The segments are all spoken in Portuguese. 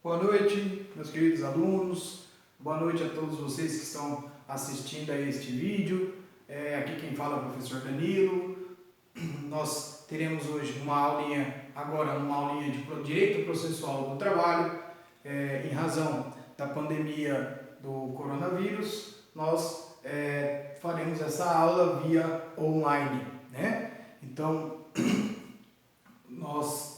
Boa noite, meus queridos alunos. Boa noite a todos vocês que estão assistindo a este vídeo. Aqui quem fala é o professor Danilo. Nós teremos hoje uma aulinha de Direito Processual do Trabalho. Em razão da pandemia do coronavírus, nós faremos essa aula via online, né? Então,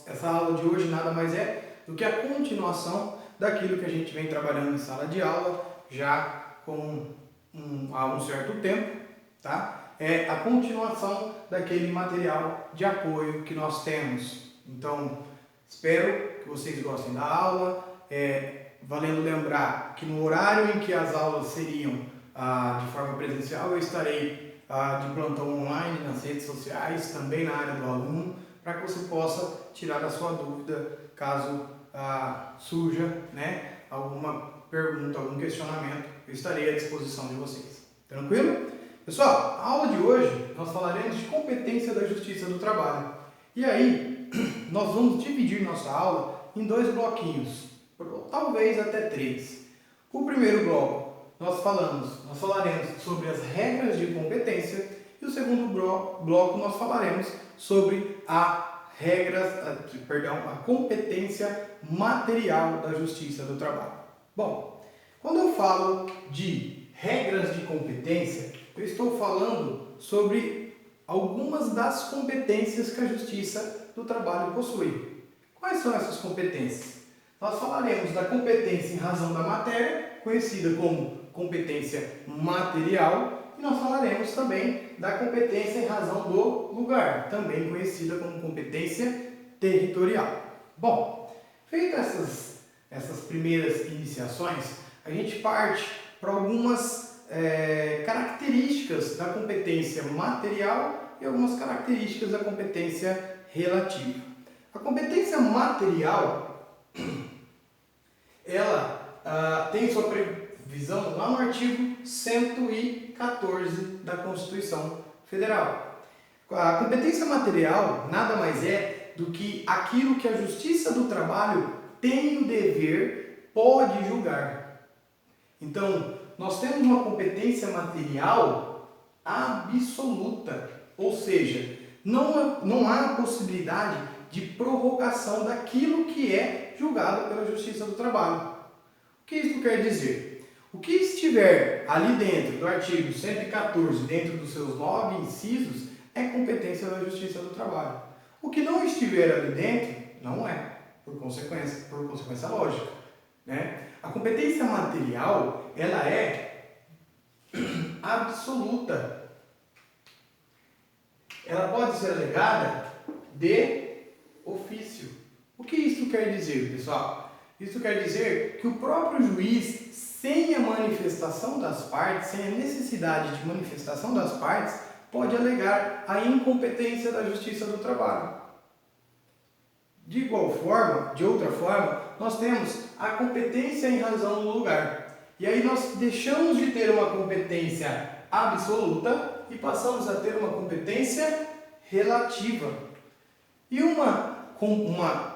essa aula de hoje nada mais é do que a continuação daquilo que a gente vem trabalhando em sala de aula já há um certo tempo, tá? É a continuação daquele material de apoio que nós temos. Então, espero que vocês gostem da aula. Valendo lembrar que no horário em que as aulas seriam de forma presencial, eu estarei de plantão online nas redes sociais, também na área do aluno, para que você possa tirar a sua dúvida caso surja, né, alguma pergunta, algum questionamento. Eu estarei à disposição de vocês. Tranquilo? Pessoal, a aula de hoje nós falaremos de competência da Justiça do Trabalho. E aí, nós vamos dividir nossa aula em dois bloquinhos, talvez até três. O primeiro bloco nós falaremos sobre as regras de competência, e o segundo bloco nós falaremos sobre a competência material da Justiça do Trabalho. Bom, quando eu falo de regras de competência, eu estou falando sobre algumas das competências que a Justiça do Trabalho possui. Quais são essas competências? Nós falaremos da competência em razão da matéria, conhecida como competência material, e nós falaremos também da competência em razão do lugar, também conhecida como competência territorial. Bom, feitas essas primeiras iniciações, a gente parte para algumas características da competência material e algumas características da competência relativa. A competência material, ela tem sua previsão lá no artigo 114 da Constituição Federal. A competência material nada mais é do que aquilo que a Justiça do Trabalho tem o dever, pode julgar. Então, nós temos uma competência material absoluta, ou seja, não há possibilidade de prorrogação daquilo que é julgado pela Justiça do Trabalho. O que isso quer dizer? O que estiver ali dentro do artigo 114, dentro dos seus 9 incisos, é competência da Justiça do Trabalho. O que não estiver ali dentro, não é, por consequência lógica, né? A competência material, ela é absoluta. Ela pode ser alegada de ofício. O que isso quer dizer, pessoal? Isso quer dizer que o próprio juiz, sem a manifestação das partes, sem a necessidade de manifestação das partes, pode alegar a incompetência da Justiça do Trabalho. De outra forma, nós temos a competência em razão do lugar. E aí nós deixamos de ter uma competência absoluta e passamos a ter uma competência relativa. E uma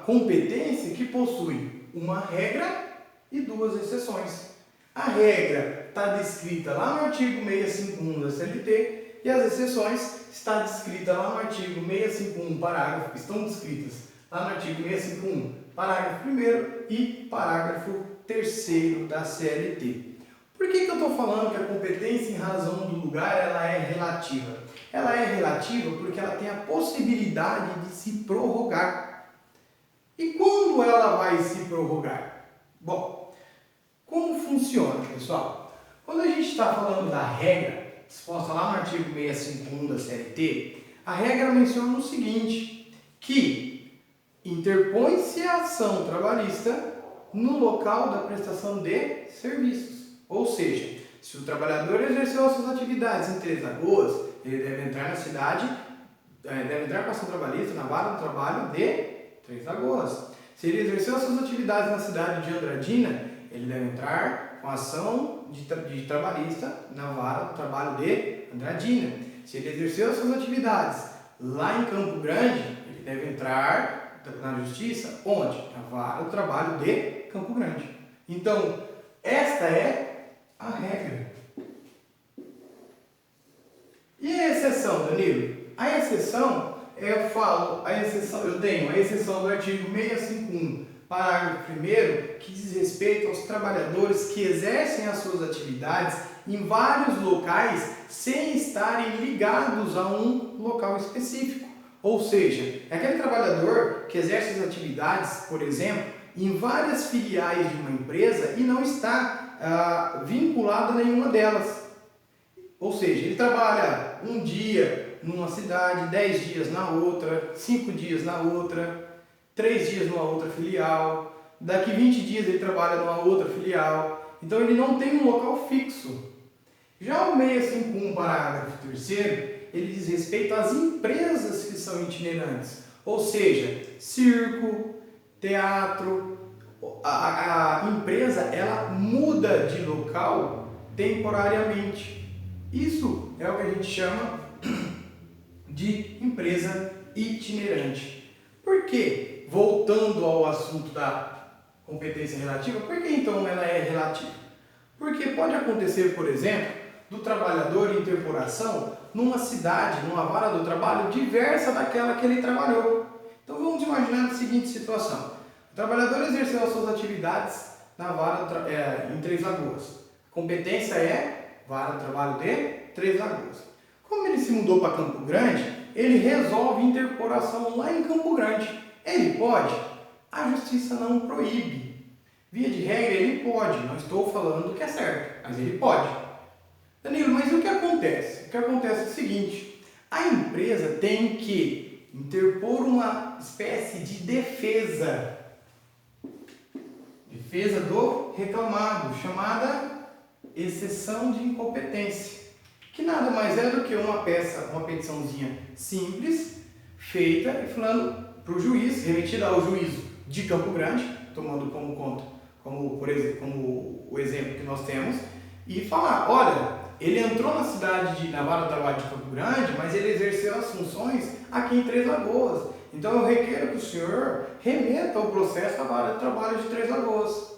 competência que possui uma regra e duas exceções. A regra está descrita lá no artigo 651 da CLT e as exceções estão descritas lá no artigo 651, estão descritas lá no artigo 651, parágrafo 1º e parágrafo 3º da CLT. Por que eu estou falando que a competência em razão do lugar ela é relativa? Ela é relativa porque ela tem a possibilidade de se prorrogar. E quando ela vai se prorrogar? Bom, como funciona, pessoal? Quando a gente está falando da regra, exposta lá no artigo 651 da CLT, a regra menciona o seguinte, que interpõe-se a ação trabalhista no local da prestação de serviços. Ou seja, se o trabalhador exerceu as suas atividades em Três Lagoas, ele deve entrar deve entrar com a ação trabalhista na vara do trabalho de Três Lagoas. Se ele exerceu as suas atividades na cidade de Andradina, ele deve entrar com a ação de trabalhista na vara do trabalho de Andradina. Se ele exerceu as suas atividades lá em Campo Grande, ele deve entrar na justiça, onde? Na vara do trabalho de Campo Grande. Então, esta é a regra. E a exceção, Danilo? A exceção, eu tenho a exceção do artigo 651, parágrafo 1º, que diz respeito aos trabalhadores que exercem as suas atividades em vários locais sem estarem ligados a um local específico. Ou seja, é aquele trabalhador que exerce as atividades, por exemplo, em várias filiais de uma empresa e não está vinculado a nenhuma delas. Ou seja, ele trabalha um dia numa cidade, 10 dias na outra, 5 dias na outra, 3 dias numa outra filial, daqui 20 dias ele trabalha numa outra filial. Então ele não tem um local fixo. Já o 651, parágrafo 3º, ele diz respeito às empresas que são itinerantes. Ou seja, circo, teatro, a empresa ela muda de local temporariamente. Isso é o que a gente chama de empresa itinerante. Por quê? Voltando ao assunto da competência relativa, por que então ela é relativa? Porque pode acontecer, por exemplo, do trabalhador em temporação numa cidade, numa vara do trabalho diversa daquela que ele trabalhou. Então vamos imaginar a seguinte situação. O trabalhador exerceu as suas atividades na vara em Três Lagoas. A competência é vara do trabalho de Três Lagoas. Como ele se mudou para Campo Grande, ele resolve interpolação lá em Campo Grande. Ele pode? A justiça não proíbe. Via de regra, ele pode. Não estou falando que é certo, mas ele pode. Danilo, mas o que acontece? O que acontece é o seguinte: a empresa tem que interpor uma espécie de defesa do reclamado, chamada exceção de incompetência, que nada mais é do que uma petiçãozinha simples, feita e falando para o juiz, remetida ao juízo de Campo Grande, tomando como conta, como o exemplo que nós temos, e falar, olha, ele entrou na vara do trabalho de Campo Grande, mas ele exerceu as funções aqui em Três Lagoas. Então eu requero que o senhor remeta o processo à vara de trabalho de Três Lagoas.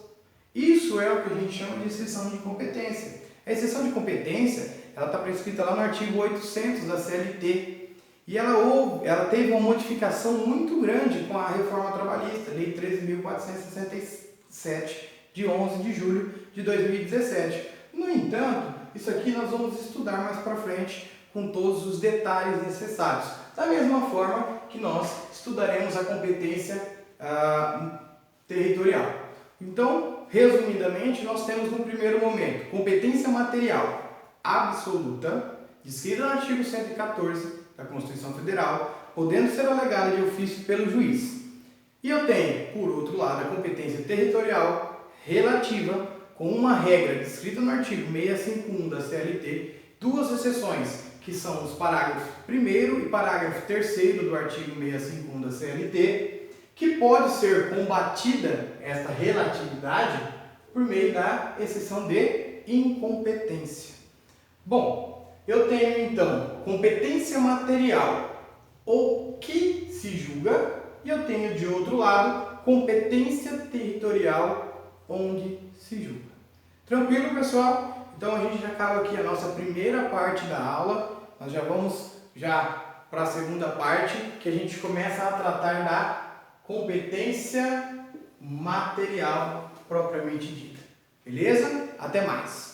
Isso é o que a gente chama de exceção de competência. A exceção de competência, ela está prescrita lá no artigo 800 da CLT. E ela teve uma modificação muito grande com a reforma trabalhista, Lei 13.467, de 11 de julho de 2017. No entanto, isso aqui nós vamos estudar mais para frente com todos os detalhes necessários. Da mesma forma que nós estudaremos a competência territorial. Então, resumidamente, nós temos no primeiro momento competência material absoluta, descrita no artigo 114 da Constituição Federal, podendo ser alegada de ofício pelo juiz. E eu tenho, por outro lado, a competência territorial relativa, com uma regra descrita no artigo 651 da CLT, duas exceções, que são os parágrafos 1º e parágrafo 3º do artigo 651 da CLT, que pode ser combatida, esta relatividade, por meio da exceção de incompetência. Bom, eu tenho então competência material, o que se julga, e eu tenho de outro lado competência territorial, onde se julga. Tranquilo, pessoal? Então a gente já acaba aqui a nossa primeira parte da aula. Nós já vamos para a segunda parte, que a gente começa a tratar da competência material propriamente dita. Beleza? Até mais!